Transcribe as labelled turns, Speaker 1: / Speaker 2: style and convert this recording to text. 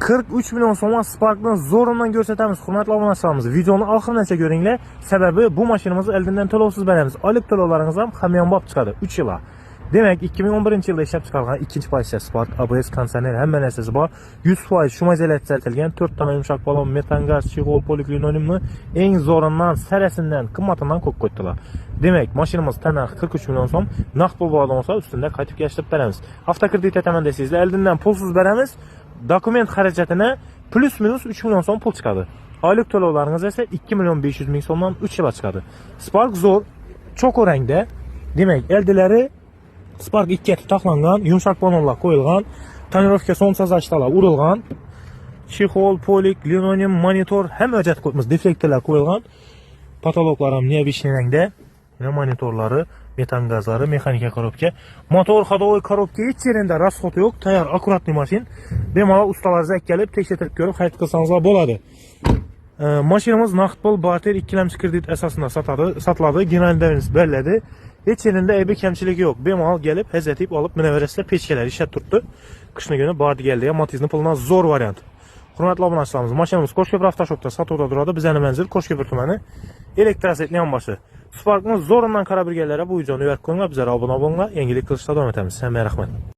Speaker 1: 43 milyon so'mga Spark'ni zo'rundan ko'rsatamiz. Hurmatli obunachilarimiz, videoni oxirigacha ko'ringlar. Sababi bu mashinamizni eldan to'lovsiz beramiz. Oylik to'lovlaringiz ham hamyonbop chiqadi 3 yil. Demak, 2011-yilda ishlab chiqarilgan ikkinchi pozitsiya Spark, ABS, konditsioner hamma narsasi bor. 100% shumaizolyatsiyalangan 4 ta yumshoq balon, metan gaz, chig'ol, poliglinolimni eng zo'ridan, sarasidan, qimmatidan ko'p qo'ydilar. Demak, mashinamiz tanax 43 million so'm, naqd pul bor bo'lsa, ustunda qaytib yashirib beramiz. Avtokredit etaman desangizlar, eldan pulsiz beramiz. Dokument xarajatini plus minus 3 million so'm pul chiqadi. Oylik to'lovlaringiz esa 2 million 500 ming so'mdan 3 yilga chiqadi. Spark zo'r, cho'q rangda. Demak, eldilari Spark 2 taxlangan, yumshoq panellar qo'yilgan, tonirovka somsazashtalar urilgan, chexol, polik, linoleum, monitor hamma hujjat qo'yibmiz, deflektorlar qo'yilgan. Patologlar ham neobishniy rangda. Mana monitorlari, metan gazlari, mexanika korobka, motor ходовой korobka hech yerida расход yo'q, tayyor, akkuratli mashin. Bemalol ustalaringiz kelib tekshirib ko'rib, xarid qilsangiz bo'ladi. Mashinamiz naqd pul, barter, ikkilamchi kredit asosida sotiladi, generalda beriladi. Hech yerida aybi kamchiligi yo'q. Bemalol kelib, hajatib olib, minaverasizlar, pechkalar ishlab turibdi. Qishni kuni bordi keldiga motizni puldan zo'r variant. Hurmatli obunachilarimiz, mashinamiz Qo'shko'pir avtoshopda sotuvda turadi. Bizning manzil Qo'shko'pir tumani, elektroset yonboshi. Spark'ni zo'rindan qarab birgalarga bu videoni yo'q ko'ringlar, bizlarga obuna bo'linglar, yangilik qilishda davom etamiz. Hammaga rahmat.